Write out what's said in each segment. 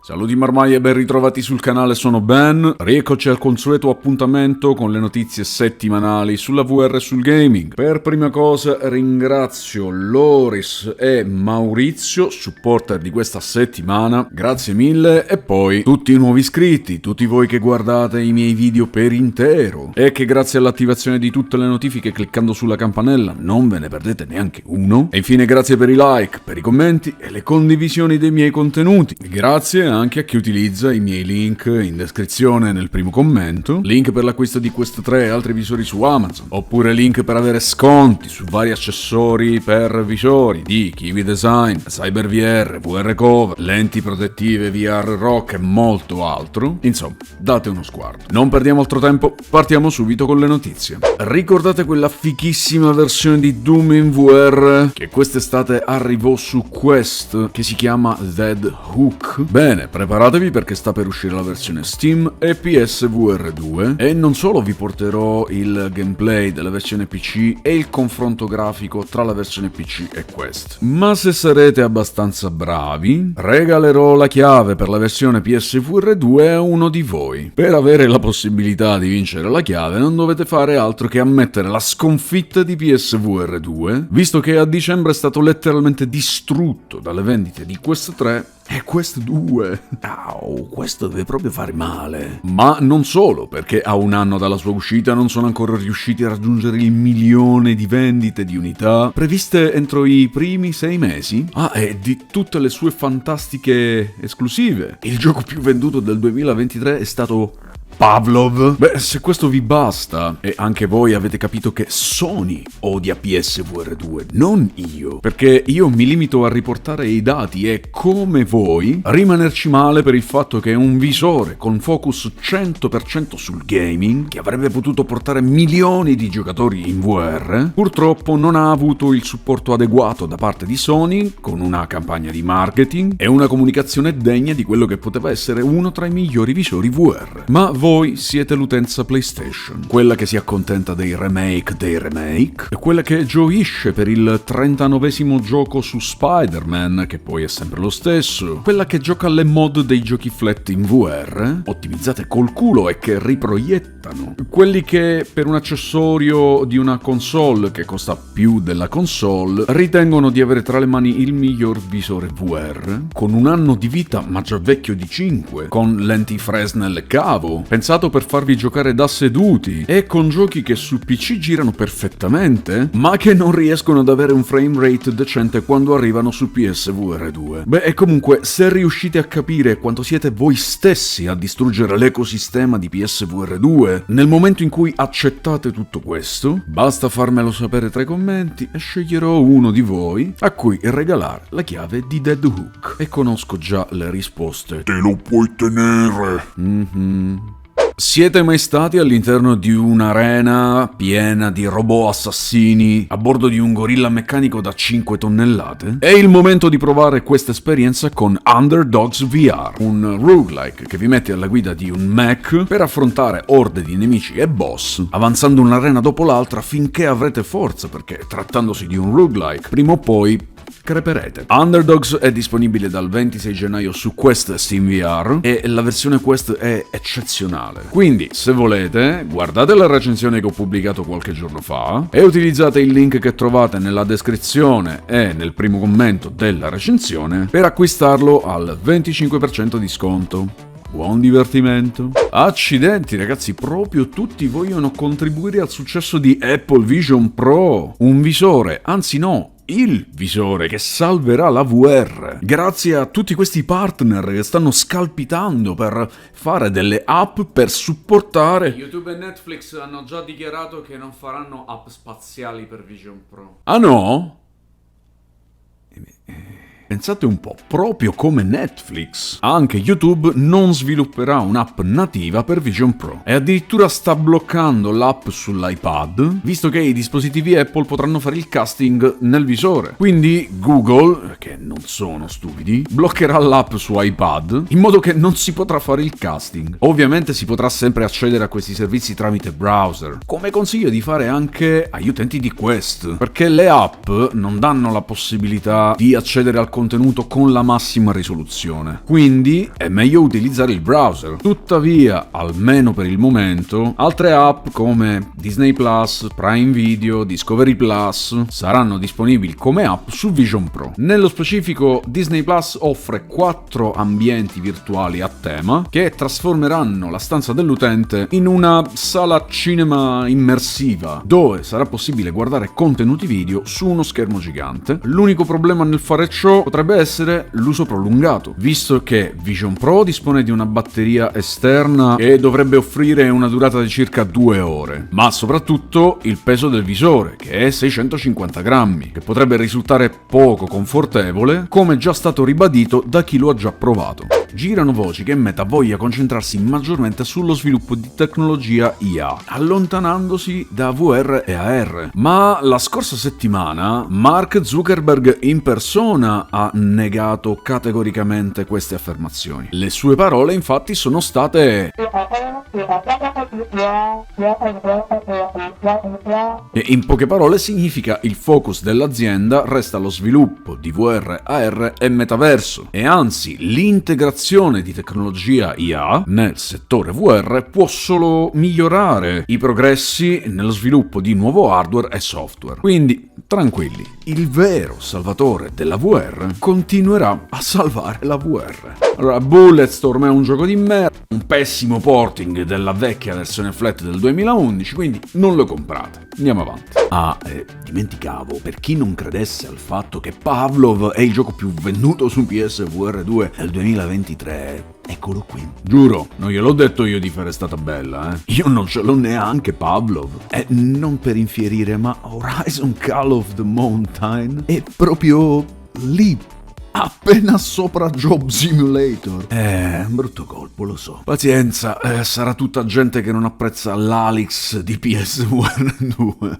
Saluti marmai e ben ritrovati sul canale, sono Ben. Rieccoci al consueto appuntamento con le notizie settimanali sulla VR e sul gaming. Per prima cosa ringrazio Loris e Maurizio, supporter di questa settimana, grazie mille, e poi tutti i nuovi iscritti, tutti voi che guardate i miei video per intero e che grazie all'attivazione di tutte le notifiche cliccando sulla campanella non ve ne perdete neanche uno. E infine grazie per i like, per i commenti e le condivisioni dei miei contenuti. Grazie anche a chi utilizza i miei link in descrizione nel primo commento, link per l'acquisto di Quest 3 e altri visori su Amazon, oppure link per avere sconti su vari accessori per visori di Kiwi Design, Cyber VR, VR Cover, lenti protettive VR Rock e molto altro. Insomma, date uno sguardo. Non perdiamo altro tempo, partiamo subito con le notizie. Ricordate quella fichissima versione di Doom in VR che quest'estate arrivò su Quest, che si chiama Dead Hook? Bene, preparatevi perché sta per uscire la versione Steam e PSVR 2 e non solo vi porterò il gameplay della versione PC e il confronto grafico tra la versione PC e Quest, ma se sarete abbastanza bravi regalerò la chiave per la versione PSVR 2 a uno di voi. Per avere la possibilità di vincere la chiave non dovete fare altro che ammettere la sconfitta di PSVR 2, visto che a dicembre è stato letteralmente distrutto dalle vendite di Quest 3 e Quest 2. Au, questo deve proprio fare male. Ma non solo, perché a un anno dalla sua uscita non sono ancora riusciti a raggiungere il 1.000.000 di vendite di unità previste entro i primi 6 mesi. Ah, e di tutte le sue fantastiche esclusive, il gioco più venduto del 2023 è stato Pavlov. Beh, se questo vi basta e anche voi avete capito che Sony odia PSVR 2, non io, perché io mi limito a riportare i dati e, come voi, rimanerci male per il fatto che un visore con focus 100% sul gaming, che avrebbe potuto portare milioni di giocatori in VR, purtroppo non ha avuto il supporto adeguato da parte di Sony, con una campagna di marketing e una comunicazione degna di quello che poteva essere uno tra i migliori visori VR. Ma voi siete l'utenza PlayStation, quella che si accontenta dei remake e quella che gioisce per il 39esimo gioco su Spider-Man, che poi è sempre lo stesso, quella che gioca alle mod dei giochi flat in VR, ottimizzate col culo e che riproiettano, quelli che per un accessorio di una console che costa più della console ritengono di avere tra le mani il miglior visore VR, con un anno di vita ma già vecchio di 5, con lenti Fresnel e cavo, pensato per farvi giocare da seduti e con giochi che su PC girano perfettamente, ma che non riescono ad avere un frame rate decente quando arrivano su PSVR 2. Beh, e comunque, se riuscite a capire quanto siete voi stessi a distruggere l'ecosistema di PSVR 2, nel momento in cui accettate tutto questo, basta farmelo sapere tra i commenti e sceglierò uno di voi a cui regalare la chiave di Dead Hook. E conosco già le risposte. Te lo puoi tenere. Siete mai stati all'interno di un'arena piena di robot assassini a bordo di un gorilla meccanico da 5 tonnellate? È il momento di provare questa esperienza con Underdogs VR, un roguelike che vi mette alla guida di un mech per affrontare orde di nemici e boss, avanzando un'arena dopo l'altra finché avrete forza, perché trattandosi di un roguelike, prima o poi creperete. Underdogs è disponibile dal 26 gennaio su Quest e Steam VR e la versione Quest è eccezionale. Quindi, se volete, guardate la recensione che ho pubblicato qualche giorno fa e utilizzate il link che trovate nella descrizione e nel primo commento della recensione per acquistarlo al 25% di sconto. Buon divertimento. Accidenti ragazzi, proprio tutti vogliono contribuire al successo di Apple Vision Pro, un visore, anzi no, il visore che salverà la VR, grazie a tutti questi partner che stanno scalpitando per fare delle app per supportare. YouTube e Netflix hanno già dichiarato che non faranno app spaziali per Vision Pro. Ah no? Pensate un po', proprio come Netflix, anche YouTube non svilupperà un'app nativa per Vision Pro e addirittura sta bloccando l'app sull'iPad, visto che i dispositivi Apple potranno fare il casting nel visore. Quindi Google, che non sono stupidi, bloccherà l'app su iPad in modo che non si potrà fare il casting. Ovviamente si potrà sempre accedere a questi servizi tramite browser, come consiglio di fare anche agli utenti di Quest, perché le app non danno la possibilità di accedere al contenuto con la massima risoluzione. Quindi è meglio utilizzare il browser. Tuttavia, almeno per il momento, altre app come Disney Plus, Prime Video, Discovery Plus saranno disponibili come app su Vision Pro. Nello specifico, Disney Plus offre 4 ambienti virtuali a tema che trasformeranno la stanza dell'utente in una sala cinema immersiva, dove sarà possibile guardare contenuti video su uno schermo gigante. L'unico problema nel fare ciò potrebbe essere l'uso prolungato, visto che Vision Pro dispone di una batteria esterna che dovrebbe offrire una durata di circa 2 ore, ma soprattutto il peso del visore, che è 650 grammi, che potrebbe risultare poco confortevole, come già stato ribadito da chi lo ha già provato. Girano voci che Meta voglia concentrarsi maggiormente sullo sviluppo di tecnologia IA, allontanandosi da VR e AR. Ma la scorsa settimana Mark Zuckerberg in persona ha negato categoricamente queste affermazioni. Le sue parole infatti sono state: e in poche parole significa il focus dell'azienda resta lo sviluppo di VR, AR e metaverso, e anzi l'integrazione di tecnologia IA nel settore VR può solo migliorare i progressi nello sviluppo di nuovo hardware e software. Quindi tranquilli, il vero salvatore della VR continuerà a salvare la VR. Allora, Bulletstorm è un gioco di merda, un pessimo porting della vecchia versione flat del 2011, quindi non lo comprate. Andiamo avanti. Dimenticavo, per chi non credesse al fatto che Pavlov è il gioco più venduto su PSVR 2 nel 2023, eccolo qui. Giuro, non gliel'ho detto io di fare stata bella, eh. Io non ce l'ho neanche Pavlov. E non per infierire, ma Horizon Call of the Mountain è proprio lì, appena sopra Job Simulator. Un brutto colpo, lo so. Pazienza, sarà tutta gente che non apprezza l'Alyx di PSVR 2.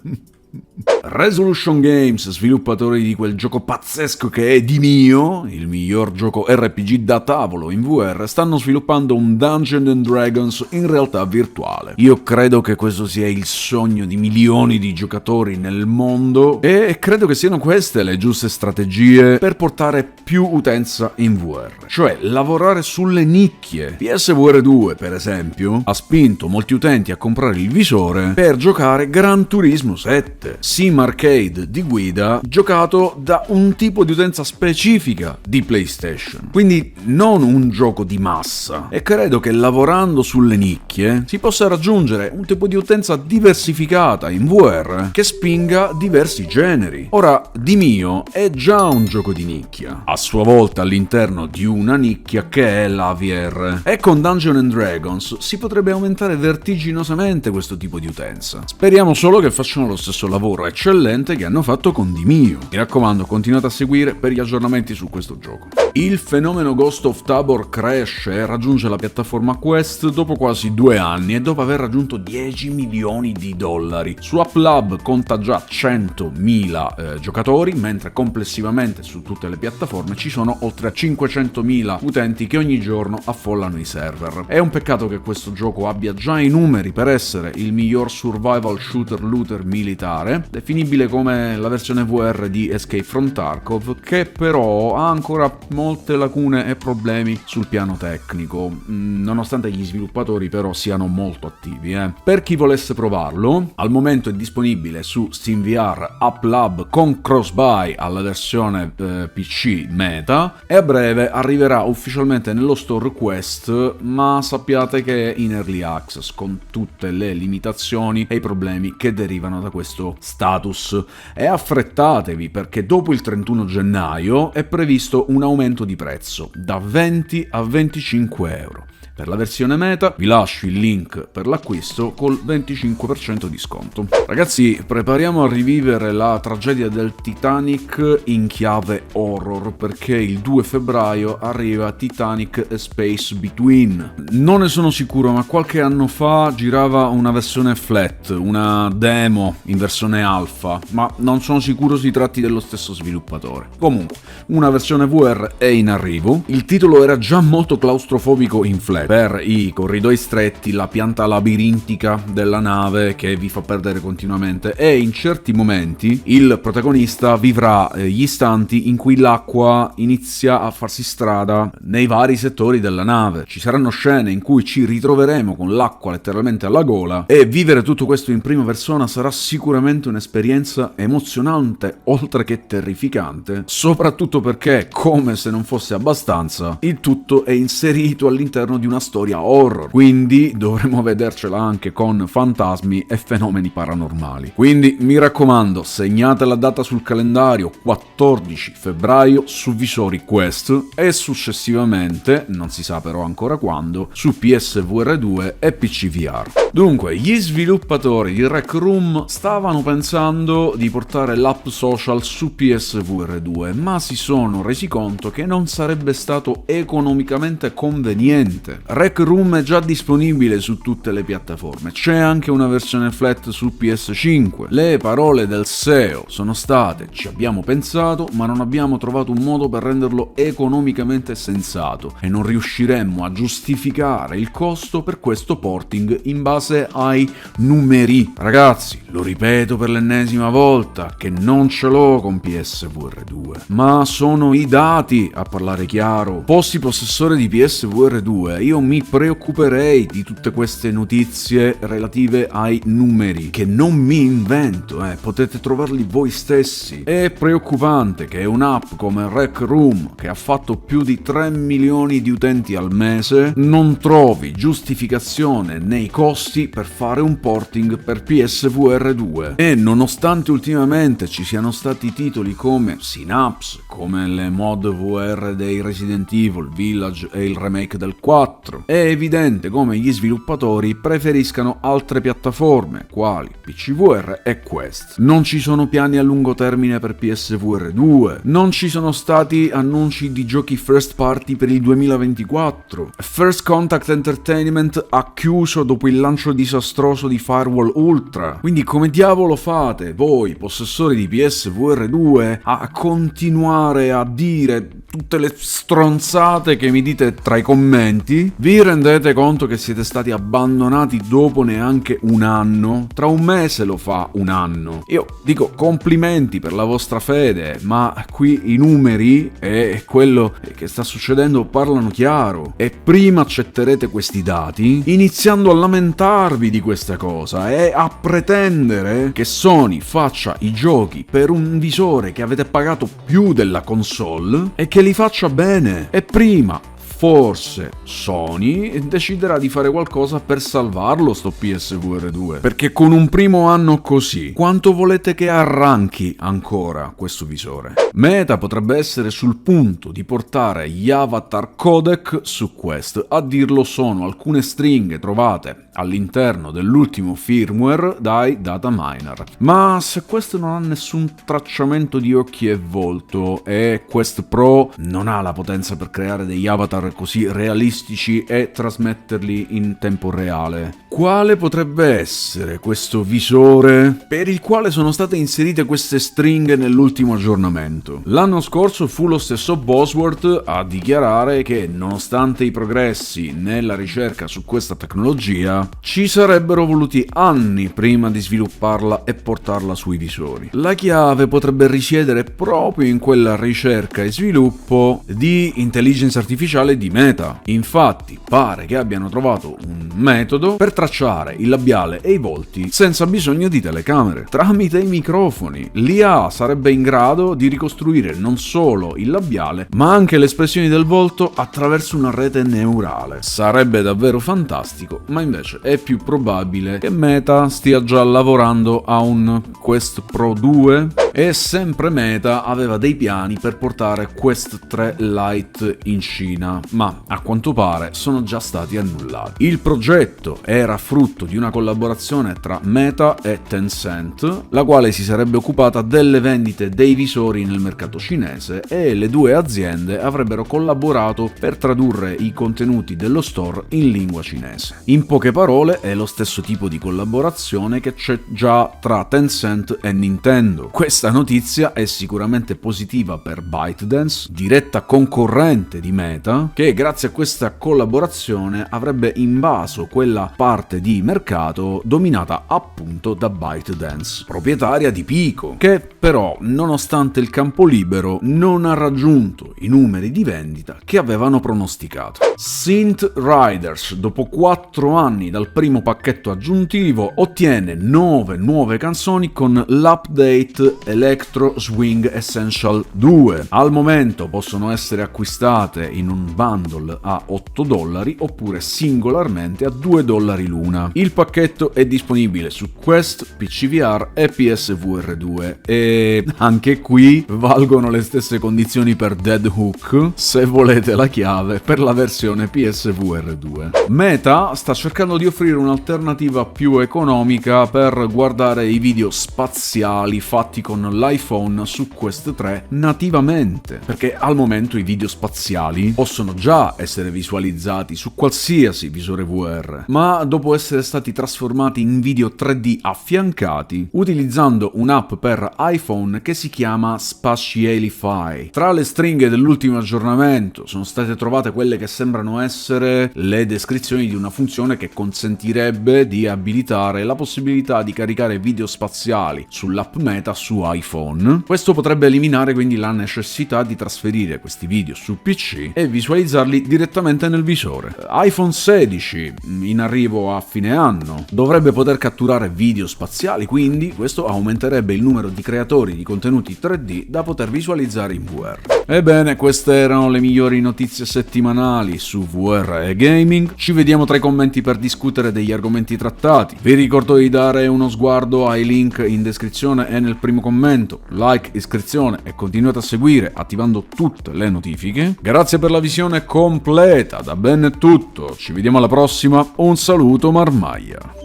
Resolution Games, sviluppatori di quel gioco pazzesco che è Dimio, il miglior gioco RPG da tavolo in VR, stanno sviluppando un Dungeons and Dragons in realtà virtuale. Io credo che questo sia il sogno di milioni di giocatori nel mondo e credo che siano queste le giuste strategie per portare più utenza in VR, cioè lavorare sulle nicchie. PSVR 2, per esempio, ha spinto molti utenti a comprare il visore per giocare Gran Turismo 7, sim arcade di guida giocato da un tipo di utenza specifica di PlayStation, quindi non un gioco di massa, e credo che lavorando sulle nicchie si possa raggiungere un tipo di utenza diversificata in VR che spinga diversi generi. Ora, Dimio è già un gioco di nicchia, a sua volta all'interno di una nicchia che è la VR, e con Dungeons and Dragons si potrebbe aumentare vertiginosamente questo tipo di utenza. Speriamo solo che facciano lo stesso lavoro eccellente che hanno fatto con Dimio. Mi raccomando, continuate a seguire per gli aggiornamenti su questo gioco. Il fenomeno Ghost of Tabor cresce e raggiunge la piattaforma Quest dopo quasi 2 anni e dopo aver raggiunto 10 milioni di dollari. Su AppLab conta già 100.000 giocatori, mentre complessivamente su tutte le piattaforme ci sono oltre 500.000 utenti che ogni giorno affollano i server. È un peccato che questo gioco abbia già i numeri per essere il miglior survival shooter looter militare, definibile come la versione VR di Escape from Tarkov, che però ha ancora molte lacune e problemi sul piano tecnico, nonostante gli sviluppatori però siano molto attivi. Per chi volesse provarlo, al momento è disponibile su SteamVR AppLab con cross-buy alla versione PC Meta e a breve arriverà ufficialmente nello store Quest, ma sappiate che è in early access con tutte le limitazioni e i problemi che derivano da questo status, e affrettatevi perché dopo il 31 gennaio è previsto un aumento di prezzo da 20 a 25 euro. Per la versione Meta vi lascio il link per l'acquisto col 25% di sconto. Ragazzi, prepariamo a rivivere la tragedia del Titanic in chiave horror, perché il 2 febbraio arriva Titanic A Space Between. Non ne sono sicuro, ma qualche anno fa girava una versione flat, una demo in versione alfa alfa, ma non sono sicuro si tratti dello stesso sviluppatore. Comunque, una versione VR è in arrivo. Il titolo era già molto claustrofobico in flash, per i corridoi stretti, la pianta labirintica della nave che vi fa perdere continuamente, e in certi momenti il protagonista vivrà gli istanti in cui l'acqua inizia a farsi strada nei vari settori della nave. Ci saranno scene in cui ci ritroveremo con l'acqua letteralmente alla gola, e vivere tutto questo in prima persona sarà sicuramente un'esperienza emozionante oltre che terrificante, soprattutto perché, come se non fosse abbastanza, il tutto è inserito all'interno di una storia horror, quindi dovremo vedercela anche con fantasmi e fenomeni paranormali. Quindi mi raccomando, segnate la data sul calendario, 14 febbraio su visori Quest, e successivamente, non si sa però ancora quando, su PSVR 2 e PC VR. Dunque, gli sviluppatori di Rec Room stavano pensando di portare l'app social su PSVR 2, ma si sono resi conto che non sarebbe stato economicamente conveniente. Rec Room è già disponibile su tutte le piattaforme, c'è anche una versione flat su PS5. Le parole del CEO sono state: ci abbiamo pensato, ma non abbiamo trovato un modo per renderlo economicamente sensato e non riusciremmo a giustificare il costo per questo porting in base ai numeri. Ragazzi, lo ripeto per l'ennesima volta, che non ce l'ho con PSVR 2, ma sono i dati a parlare chiaro. Fossi possessore di PSVR 2, io mi preoccuperei di tutte queste notizie relative ai numeri, che non mi invento, potete trovarli voi stessi. È preoccupante che un'app come Rec Room, che ha fatto più di 3 milioni di utenti al mese, non trovi giustificazione nei costi per fare un porting per PSVR 2. E nonostante ultimamente ci siano stati titoli come Synapse, come le mod VR dei Resident Evil Village e il remake del 4, è evidente come gli sviluppatori preferiscano altre piattaforme, quali PC VR e Quest. Non ci sono piani a lungo termine per PSVR 2, non ci sono stati annunci di giochi first party per il 2024, First Contact Entertainment ha chiuso dopo il lancio disastroso di Firewall Ultra. Quindi come diavolo fate voi, possessori di PSVR 2, a continuare a dire tutte le stronzate che mi dite tra i commenti? Vi rendete conto che siete stati abbandonati dopo neanche un anno? Tra un mese lo fa un anno. Io dico complimenti per la vostra fede, ma qui i numeri e quello che sta succedendo parlano chiaro, e prima accetterete questi dati iniziando a lamentarvi di questa cosa e a pretendere che Sony faccia i giochi per un visore che avete pagato più della console e che li faccia bene. E prima forse Sony deciderà di fare qualcosa per salvarlo sto PSVR 2, perché con un primo anno così quanto volete che arranchi ancora questo visore? Meta potrebbe essere sul punto di portare gli avatar codec su Quest. A dirlo sono alcune stringhe trovate all'interno dell'ultimo firmware dai data miner. Ma se questo non ha nessun tracciamento di occhi e volto e Quest Pro non ha la potenza per creare degli avatar così realistici e trasmetterli in tempo reale, quale potrebbe essere questo visore per il quale sono state inserite queste stringhe nell'ultimo aggiornamento? L'anno scorso fu lo stesso Bosworth a dichiarare che, nonostante i progressi nella ricerca su questa tecnologia, ci sarebbero voluti anni prima di svilupparla e portarla sui visori. La chiave potrebbe risiedere proprio in quella ricerca e sviluppo di intelligenza artificiale di Meta. Infatti, pare che abbiano trovato un metodo per tracciare il labiale e i volti senza bisogno di telecamere. Tramite i microfoni, l'IA sarebbe in grado di ricostruire non solo il labiale, ma anche le espressioni del volto attraverso una rete neurale. Sarebbe davvero fantastico, ma invece è più probabile che Meta stia già lavorando a un Quest Pro 2, e sempre Meta aveva dei piani per portare Quest 3 Lite in Cina, ma a quanto pare sono già stati annullati. Il progetto era frutto di una collaborazione tra Meta e Tencent, la quale si sarebbe occupata delle vendite dei visori nel mercato cinese, e le due aziende avrebbero collaborato per tradurre i contenuti dello store in lingua cinese. In poche parole, parole è lo stesso tipo di collaborazione che c'è già tra Tencent e Nintendo. Questa notizia è sicuramente positiva per ByteDance, diretta concorrente di Meta, che grazie a questa collaborazione avrebbe invaso quella parte di mercato dominata appunto da ByteDance, proprietaria di Pico, che però, nonostante il campo libero, non ha raggiunto i numeri di vendita che avevano pronosticato. Synth Riders, dopo 4 anni dal primo pacchetto aggiuntivo, ottiene 9 nuove canzoni con l'update Electro Swing Essential 2. Al momento possono essere acquistate in un bundle a $8 oppure singolarmente a $2 l'una. Il pacchetto è disponibile su Quest, PCVR e PSVR 2 e anche qui valgono le stesse condizioni per Dead Hook se volete la chiave per la versione PSVR 2. Meta sta cercando di offrire un'alternativa più economica per guardare i video spaziali fatti con l'iPhone su Quest 3 nativamente, perché al momento i video spaziali possono già essere visualizzati su qualsiasi visore VR, ma dopo essere stati trasformati in video 3D affiancati utilizzando un'app per iPhone che si chiama Spatialify. Tra le stringhe dell'ultimo aggiornamento sono state trovate quelle che sembrano essere le descrizioni di una funzione che consentirebbe di abilitare la possibilità di caricare video spaziali sull'app Meta su iPhone. Questo potrebbe eliminare quindi la necessità di trasferire questi video su PC e visualizzarli direttamente nel visore. iPhone 16, in arrivo a fine anno, dovrebbe poter catturare video spaziali, quindi questo aumenterebbe il numero di creatori di contenuti 3D da poter visualizzare in VR. Ebbene, queste erano le migliori notizie settimanali su VR e gaming. Ci vediamo tra i commenti per discutere degli argomenti trattati. Vi ricordo di dare uno sguardo ai link in descrizione e nel primo commento. Like, iscrizione e continuate a seguire attivando tutte le notifiche. Grazie per la visione completa, da Ben è tutto. Ci vediamo alla prossima. Un saluto Marmaglia.